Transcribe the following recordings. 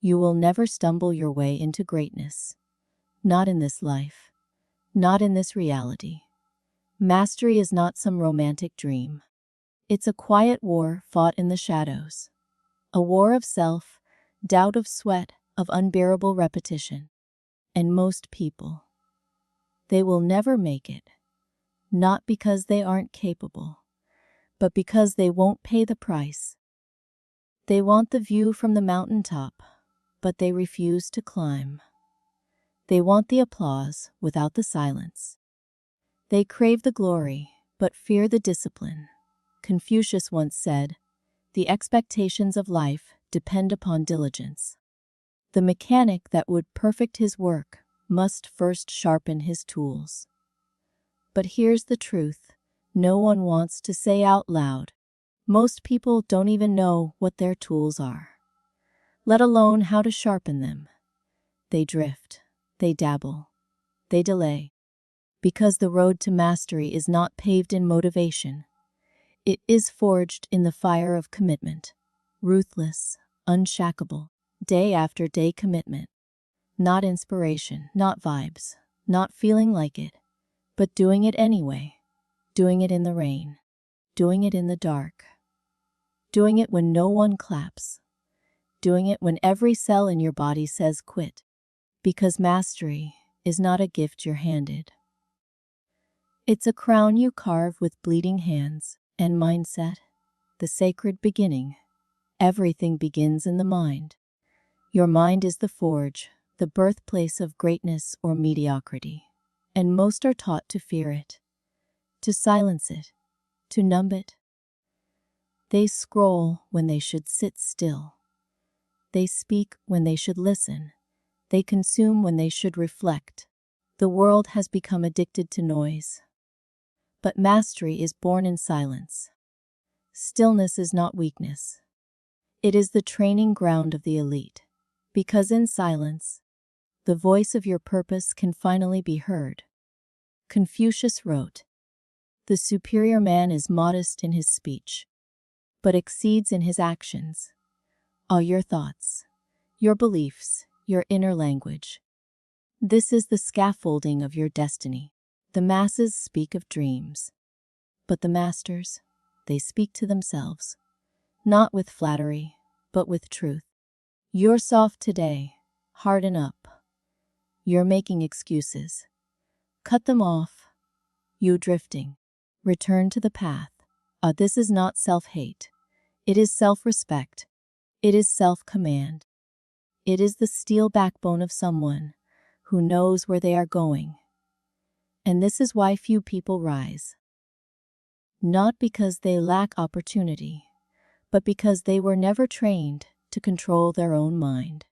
You will never stumble your way into greatness. Not in this life. Not in this reality. Mastery is not some romantic dream. It's a quiet war fought in the shadows. A war of self, doubt, of sweat, of unbearable repetition. And most people, they will never make it. Not because they aren't capable, but because they won't pay the price. They want the view from the mountaintop, but they refuse to climb. They want the applause without the silence. They crave the glory, but fear the discipline. Confucius once said, "The expectations of life depend upon diligence." The mechanic that would perfect his work must first sharpen his tools. But here's the truth, no one wants to say out loud. Most people don't even know what their tools are, let alone how to sharpen them. They drift, they dabble, they delay. Because the road to mastery is not paved in motivation. It is forged in the fire of commitment. Ruthless, unshackable, day after day commitment. Not inspiration, not vibes, not feeling like it, but doing it anyway. Doing it in the rain. Doing it in the dark. Doing it when no one claps. Doing it when every cell in your body says quit. Because mastery is not a gift you're handed. It's a crown you carve with bleeding hands and mindset, the sacred beginning. Everything begins in the mind. Your mind is the forge, the birthplace of greatness or mediocrity. And most are taught to fear it, to silence it, to numb it. They scroll when they should sit still. They speak when they should listen. They consume when they should reflect. The world has become addicted to noise. But mastery is born in silence. Stillness is not weakness. It is the training ground of the elite. Because in silence, the voice of your purpose can finally be heard. Confucius wrote, "The superior man is modest in his speech, but exceeds in his actions." All your thoughts, your beliefs, your inner language. This is the scaffolding of your destiny. The masses speak of dreams, but the masters, they speak to themselves, not with flattery, but with truth. You're soft today, harden up. You're making excuses. Cut them off. You drifting. Return to the path. This is not self-hate. It is self-respect. It is self-command. It is the steel backbone of someone who knows where they are going. And this is why few people rise. Not because they lack opportunity, but because they were never trained to control their own mind.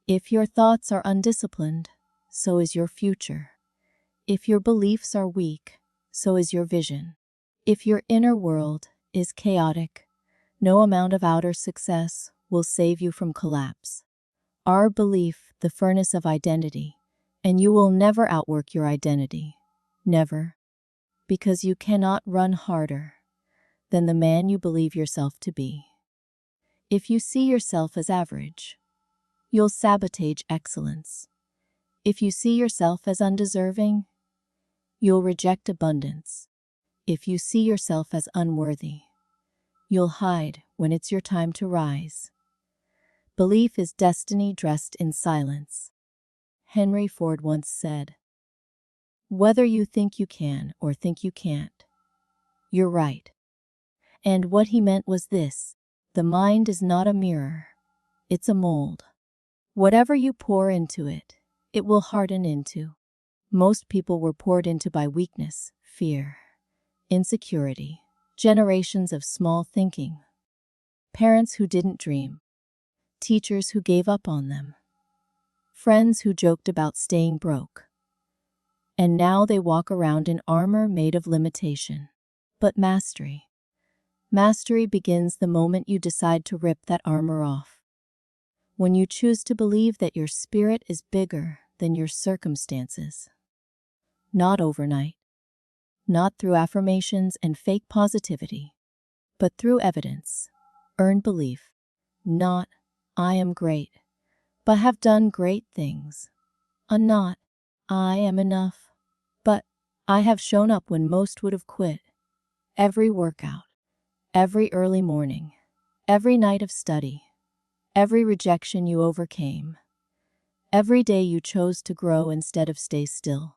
If your thoughts are undisciplined, so is your future. If your beliefs are weak, so is your vision. If your inner world is chaotic, no amount of outer success will save you from collapse. Our belief, the furnace of identity, and you will never outwork your identity. Never. Because you cannot run harder than the man you believe yourself to be. If you see yourself as average, you'll sabotage excellence. If you see yourself as undeserving, you'll reject abundance. If you see yourself as unworthy, you'll hide when it's your time to rise. Belief is destiny dressed in silence. Henry Ford once said, "Whether you think you can or think you can't, you're right." And what he meant was this: the mind is not a mirror, it's a mold. Whatever you pour into it, it will harden into. Most people were poured into by weakness, fear, insecurity, generations of small thinking, parents who didn't dream, teachers who gave up on them, friends who joked about staying broke. And now they walk around in armor made of limitation. But mastery begins the moment you decide to rip that armor off. When you choose to believe that your spirit is bigger than your circumstances. Not overnight, not through affirmations and fake positivity, but through evidence, earned belief. Not, "I am great," but have done great things. A not, I am enough, but I have shown up when most would have quit. Every workout, every early morning, every night of study, every rejection you overcame, every day you chose to grow instead of stay still.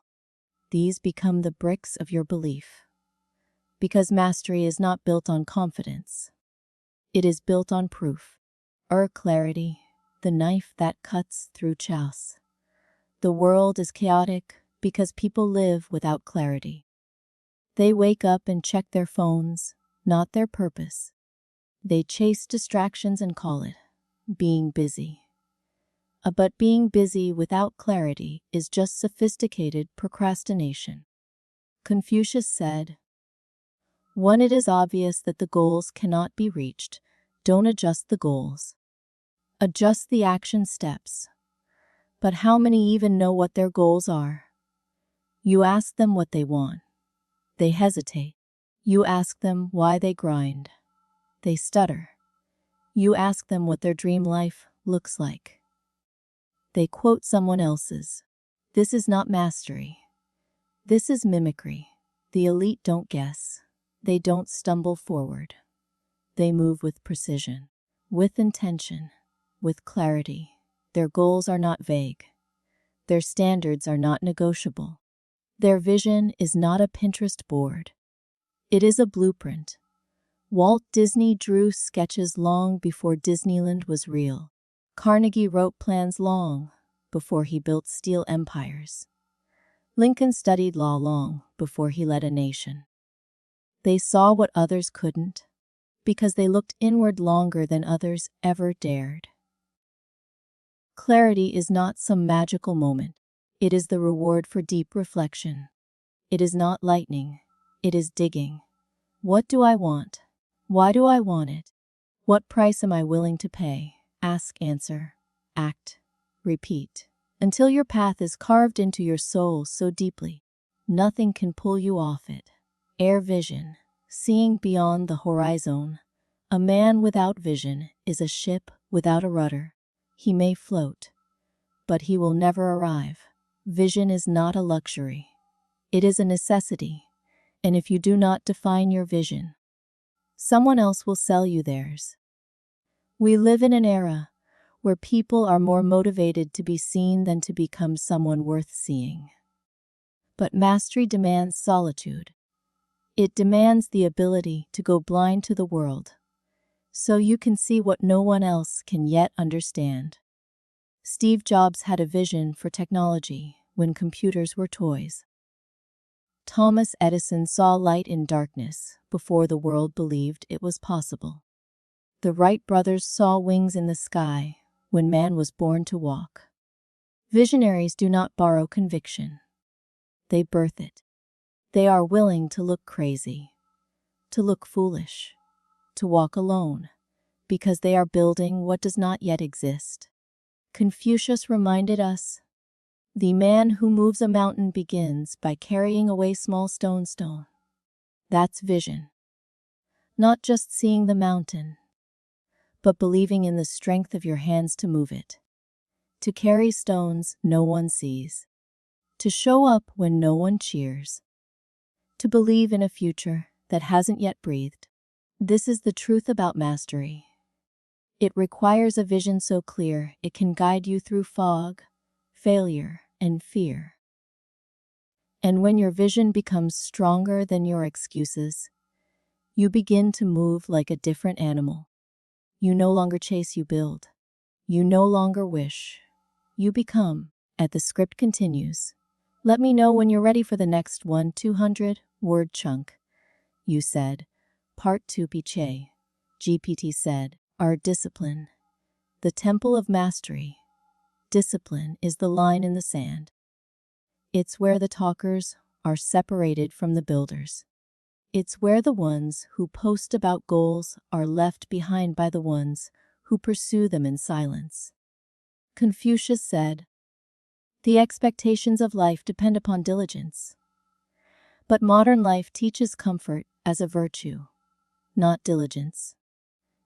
These become the bricks of your belief. Because mastery is not built on confidence. It is built on proof. Clarity, the knife that cuts through chaos. The world is chaotic because people live without clarity. They wake up and check their phones, not their purpose. They chase distractions and call it being busy. But being busy without clarity is just sophisticated procrastination. Confucius said, "When it is obvious that the goals cannot be reached, don't adjust the goals. Adjust the action steps." But how many even know what their goals are? You ask them what they want. They hesitate. You ask them why they grind. They stutter. You ask them what their dream life looks like. They quote someone else's. This is not mastery. This is mimicry. The elite don't guess. They don't stumble forward. They move with precision, with intention, with clarity. Their goals are not vague. Their standards are not negotiable. Their vision is not a Pinterest board. It is a blueprint. Walt Disney drew sketches long before Disneyland was real. Carnegie wrote plans long before he built steel empires. Lincoln studied law long before he led a nation. They saw what others couldn't because they looked inward longer than others ever dared. Clarity is not some magical moment. It is the reward for deep reflection. It is not lightning. It is digging. What do I want? Why do I want it? What price am I willing to pay? Ask, answer, act, repeat. Until your path is carved into your soul so deeply, nothing can pull you off it. Air vision, seeing beyond the horizon. A man without vision is a ship without a rudder. He may float, but he will never arrive. Vision is not a luxury. It is a necessity. And if you do not define your vision, someone else will sell you theirs. We live in an era where people are more motivated to be seen than to become someone worth seeing. But mastery demands solitude. It demands the ability to go blind to the world, so you can see what no one else can yet understand. Steve Jobs had a vision for technology when computers were toys. Thomas Edison saw light in darkness before the world believed it was possible. The Wright brothers saw wings in the sky when man was born to walk. Visionaries do not borrow conviction. They birth it. They are willing to look crazy, to look foolish, to walk alone, because they are building what does not yet exist. Confucius reminded us, "The man who moves a mountain begins by carrying away small stone." That's vision. Not just seeing the mountain, but believing in the strength of your hands to move it. To carry stones no one sees. To show up when no one cheers. To believe in a future that hasn't yet breathed. This is the truth about mastery. It requires a vision so clear it can guide you through fog, failure, and fear. And when your vision becomes stronger than your excuses, you begin to move like a different animal. You no longer chase, you build. You no longer wish. You become. As the script continues, let me know when you're ready for the next 200-word chunk. You said, Part 2 Piche. GPT said, our discipline. The temple of mastery. Discipline is the line in the sand. It's where the talkers are separated from the builders. It's where the ones who post about goals are left behind by the ones who pursue them in silence. Confucius said, the expectations of life depend upon diligence. But modern life teaches comfort as a virtue, not diligence.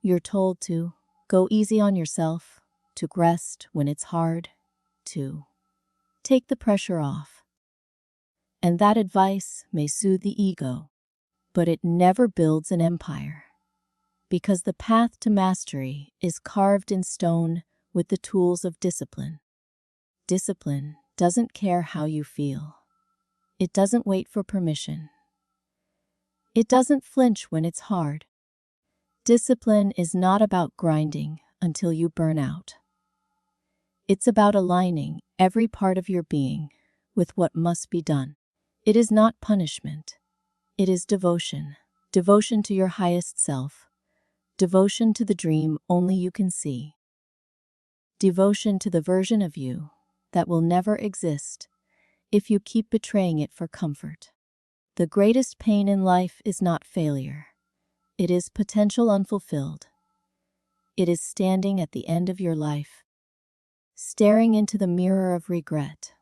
You're told to go easy on yourself, to rest when it's hard, to take the pressure off. And that advice may soothe the ego, but it never builds an empire. Because the path to mastery is carved in stone with the tools of discipline. Discipline doesn't care how you feel. It doesn't wait for permission. It doesn't flinch when it's hard. Discipline is not about grinding until you burn out. It's about aligning every part of your being with what must be done. It is not punishment. It is devotion. Devotion to your highest self. Devotion to the dream only you can see. Devotion to the version of you that will never exist if you keep betraying it for comfort. The greatest pain in life is not failure. It is potential unfulfilled. It is standing at the end of your life, staring into the mirror of regret,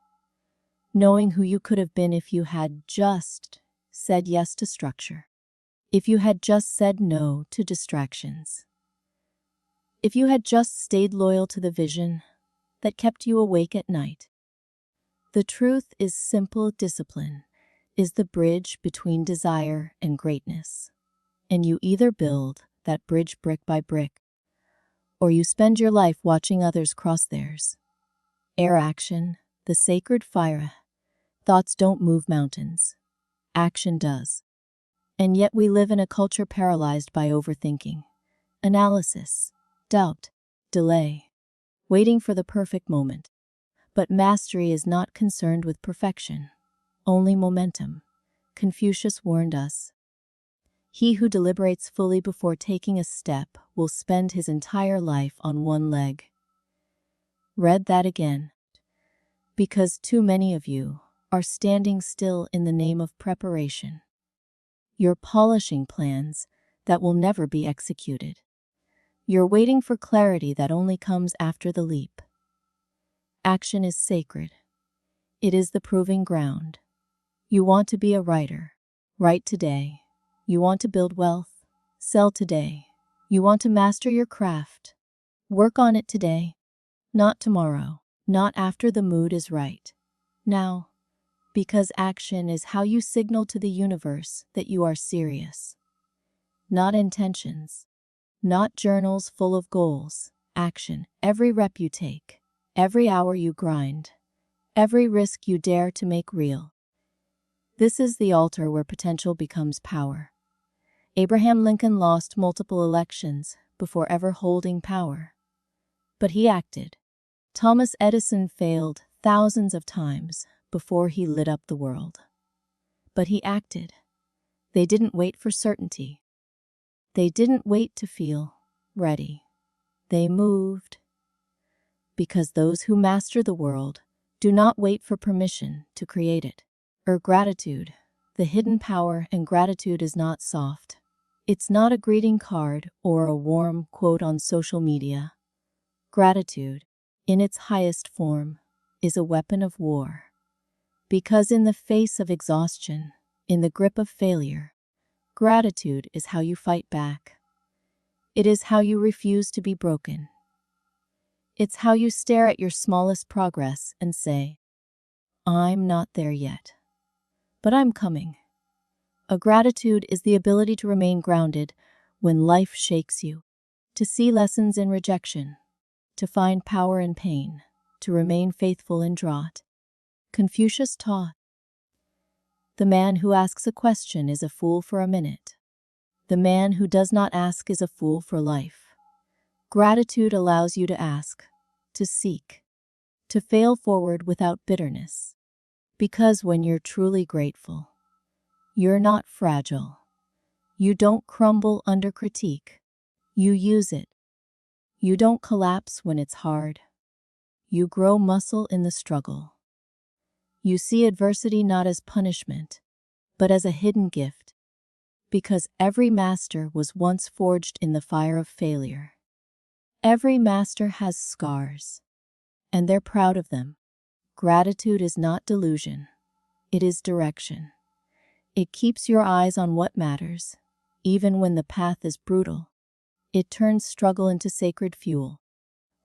knowing who you could have been if you had just said yes to structure, if you had just said no to distractions, if you had just stayed loyal to the vision that kept you awake at night. The truth is simple: discipline is the bridge between desire and greatness. And you either build that bridge brick by brick, or you spend your life watching others cross theirs. Air action, the sacred fire. Thoughts don't move mountains. Action does. And yet we live in a culture paralyzed by overthinking, analysis, doubt, delay, waiting for the perfect moment. But mastery is not concerned with perfection, only momentum. Confucius warned us. He who deliberates fully before taking a step will spend his entire life on one leg. Read that again. Because too many of you are standing still in the name of preparation. You're polishing plans that will never be executed. You're waiting for clarity that only comes after the leap. Action is sacred. It is the proving ground. You want to be a writer. Write today. You want to build wealth? Sell today. You want to master your craft? Work on it today. Not tomorrow. Not after the mood is right. Now. Because action is how you signal to the universe that you are serious. Not intentions. Not journals full of goals. Action. Every rep you take. Every hour you grind. Every risk you dare to make real. This is the altar where potential becomes power. Abraham Lincoln lost multiple elections before ever holding power. But he acted. Thomas Edison failed thousands of times before he lit up the world. But he acted. They didn't wait for certainty. They didn't wait to feel ready. They moved. Because those who master the world do not wait for permission to create it. Gratitude, the hidden power, and gratitude is not soft. It's not a greeting card or a warm quote on social media. Gratitude, in its highest form, is a weapon of war. Because in the face of exhaustion, in the grip of failure, gratitude is how you fight back. It is how you refuse to be broken. It's how you stare at your smallest progress and say, I'm not there yet, but I'm coming. A gratitude is the ability to remain grounded when life shakes you, to see lessons in rejection, to find power in pain, to remain faithful in drought. Confucius taught, the man who asks a question is a fool for a minute. The man who does not ask is a fool for life. Gratitude allows you to ask, to seek, to fail forward without bitterness. Because when you're truly grateful, you're not fragile. You don't crumble under critique. You use it. You don't collapse when it's hard. You grow muscle in the struggle. You see adversity not as punishment, but as a hidden gift. Because every master was once forged in the fire of failure. Every master has scars, and they're proud of them. Gratitude is not delusion. It is direction. It keeps your eyes on what matters, even when the path is brutal. It turns struggle into sacred fuel.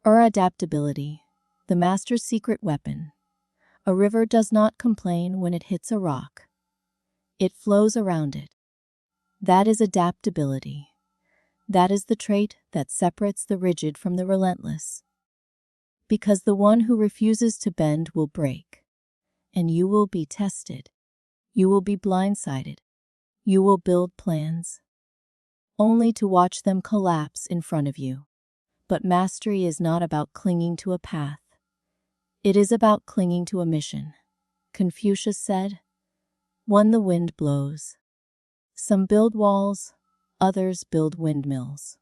Or adaptability, the master's secret weapon. A river does not complain when it hits a rock. It flows around it. That is adaptability. That is the trait that separates the rigid from the relentless. Because the one who refuses to bend will break, and you will be tested. You will be blindsided. You will build plans, only to watch them collapse in front of you. But mastery is not about clinging to a path. It is about clinging to a mission. Confucius said, "When the wind blows, some build walls, others build windmills."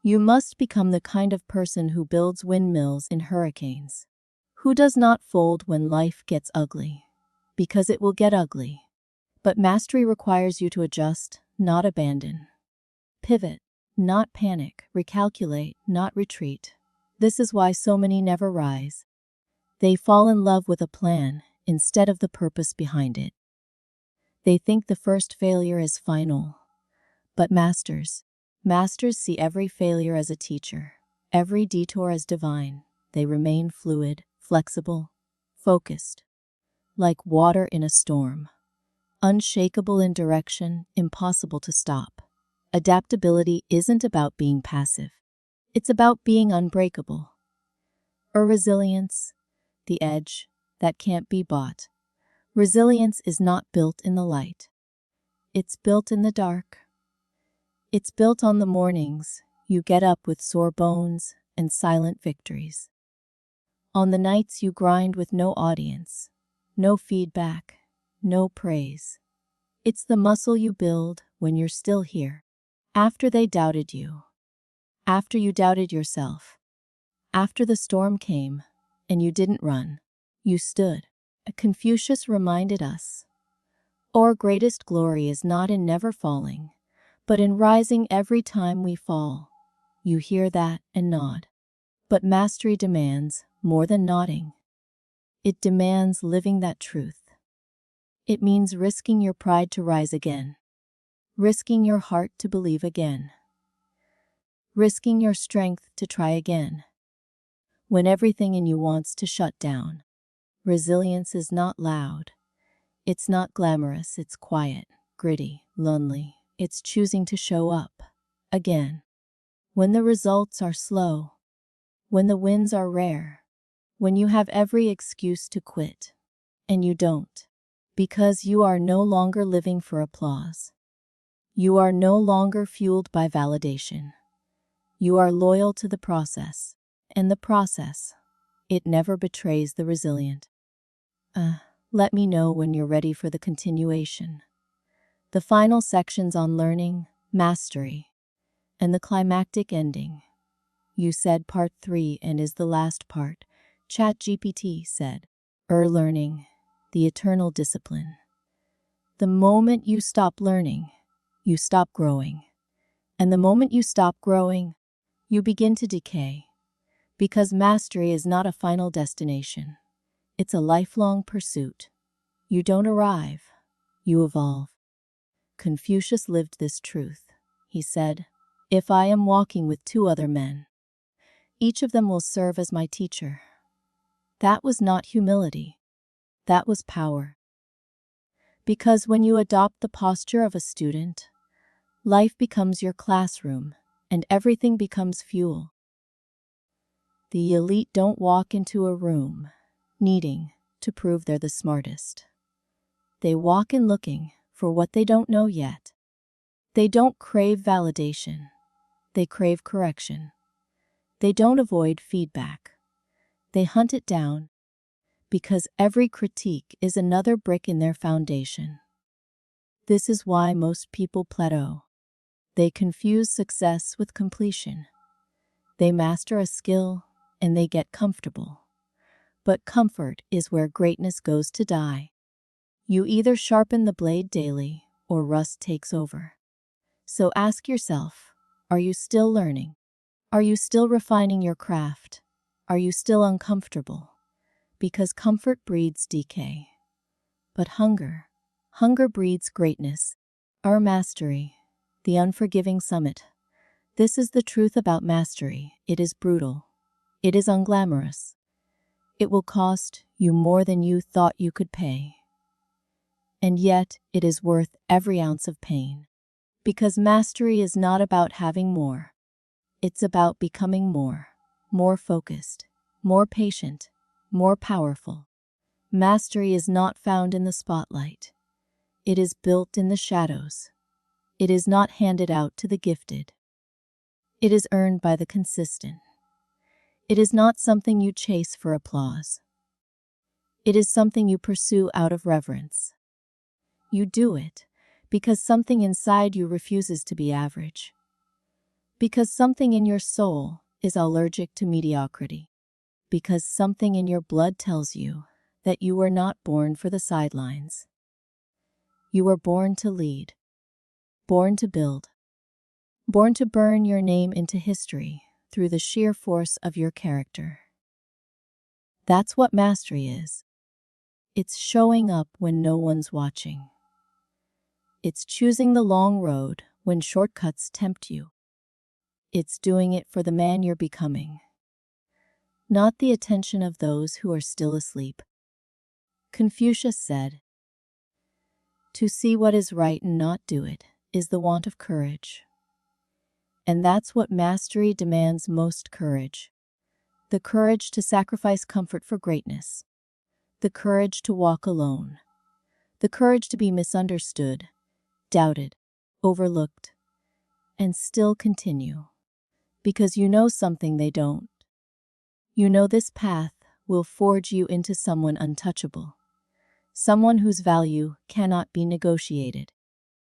You must become the kind of person who builds windmills in hurricanes, who does not fold when life gets ugly, because it will get ugly. But mastery requires you to adjust, not abandon. Pivot, not panic. Recalculate, not retreat. This is why so many never rise. They fall in love with a plan instead of the purpose behind it. They think the first failure is final. But masters see every failure as a teacher, every detour as divine. They remain fluid, flexible, focused, like water in a storm. Unshakable in direction, impossible to stop. Adaptability isn't about being passive. It's about being unbreakable. Or resilience, the edge that can't be bought. Resilience is not built in the light. It's built in the dark. It's built on the mornings you get up with sore bones and silent victories. On the nights you grind with no audience, no feedback, no praise. It's the muscle you build when you're still here. After they doubted you. After you doubted yourself. After the storm came and you didn't run, you stood. Confucius reminded us, our greatest glory is not in never falling, but in rising every time we fall. You hear that and nod. But mastery demands more than nodding. It demands living that truth. It means risking your pride to rise again. Risking your heart to believe again. Risking your strength to try again. When everything in you wants to shut down. Resilience is not loud. It's not glamorous. It's quiet, gritty, lonely. It's choosing to show up again. When the results are slow. When the wins are rare. When you have every excuse to quit. And you don't. Because you are no longer living for applause. You are no longer fueled by validation. You are loyal to the process. And the process, it never betrays the resilient. Let me know when you're ready for the continuation. The final sections on learning, mastery, and the climactic ending. You said part 3 and is the last part. ChatGPT said, learning, the eternal discipline. The moment you stop learning, you stop growing. And the moment you stop growing, you begin to decay. Because mastery is not a final destination. It's a lifelong pursuit. You don't arrive, you evolve. Confucius lived this truth. He said, "If I am walking with 2 other men, each of them will serve as my teacher." That was not humility. That was power. Because when you adopt the posture of a student, life becomes your classroom, and everything becomes fuel. The elite don't walk into a room needing to prove they're the smartest. They walk in looking for what they don't know yet. They don't crave validation. They crave correction. They don't avoid feedback. They hunt it down, because every critique is another brick in their foundation. This is why most people plateau. They confuse success with completion. They master a skill and they get comfortable. But comfort is where greatness goes to die. You either sharpen the blade daily or rust takes over. So ask yourself, are you still learning? Are you still refining your craft? Are you still uncomfortable? Because comfort breeds decay. But hunger breeds greatness. Our mastery, the unforgiving summit. This is the truth about mastery. It is brutal. It is unglamorous. It will cost you more than you thought you could pay. And yet, it is worth every ounce of pain. Because mastery is not about having more. It's about becoming more focused, more patient, more powerful. Mastery is not found in the spotlight. It is built in the shadows. It is not handed out to the gifted. It is earned by the consistent. It is not something you chase for applause. It is something you pursue out of reverence. You do it because something inside you refuses to be average. Because something in your soul is allergic to mediocrity. Because something in your blood tells you that you were not born for the sidelines. You were born to lead, born to build, born to burn your name into history through the sheer force of your character. That's what mastery is. It's showing up when no one's watching. It's choosing the long road when shortcuts tempt you. It's doing it for the man you're becoming, not the attention of those who are still asleep. Confucius said, "To see what is right and not do it is the want of courage." And that's what mastery demands most: courage. The courage to sacrifice comfort for greatness. The courage to walk alone. The courage to be misunderstood, doubted, overlooked, and still continue. Because you know something they don't. You know this path will forge you into someone untouchable. Someone whose value cannot be negotiated.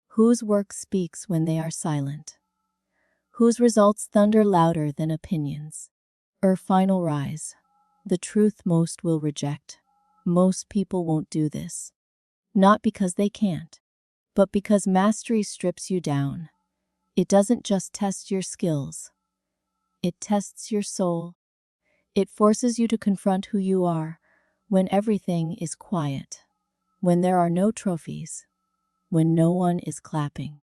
Whose work speaks when they are silent. Whose results thunder louder than opinions. Final rise. The truth most will reject. Most people won't do this. Not because they can't, but because mastery strips you down. It doesn't just test your skills. It tests your soul. It forces you to confront who you are when everything is quiet, when there are no trophies, when no one is clapping.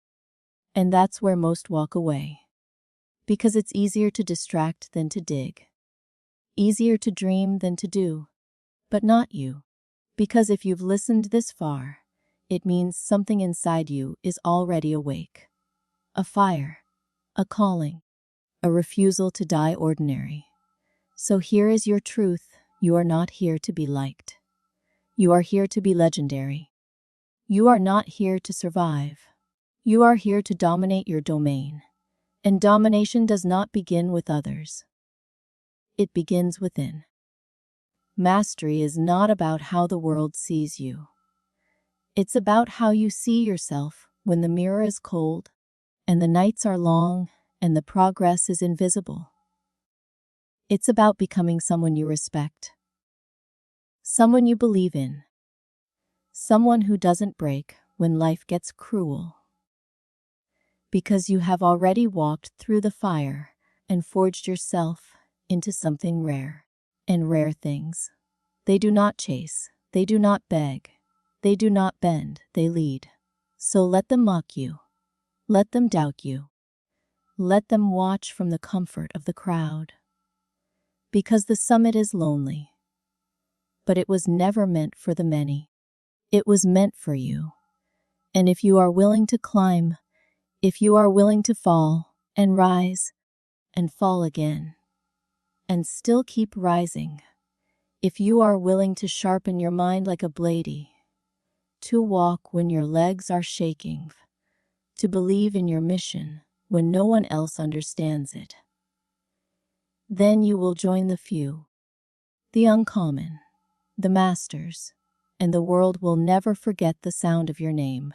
And that's where most walk away. Because it's easier to distract than to dig. Easier to dream than to do. But not you. Because if you've listened this far, it means something inside you is already awake. A fire. A calling. A refusal to die ordinary. So here is your truth. You are not here to be liked. You are here to be legendary. You are not here to survive. You are here to dominate your domain. And domination does not begin with others. It begins within. Mastery is not about how the world sees you. It's about how you see yourself when the mirror is cold, and the nights are long, and the progress is invisible. It's about becoming someone you respect. Someone you believe in. Someone who doesn't break when life gets cruel. Because you have already walked through the fire and forged yourself into something rare. And rare things. They do not chase. They do not beg. They do not bend. They lead. So let them mock you. Let them doubt you. Let them watch from the comfort of the crowd. Because the summit is lonely. But it was never meant for the many. It was meant for you. And if you are willing to climb, if you are willing to fall and rise and fall again, and still keep rising, if you are willing to sharpen your mind like a blade, to walk when your legs are shaking, to believe in your mission when no one else understands it, then you will join the few, the uncommon, the masters, and the world will never forget the sound of your name.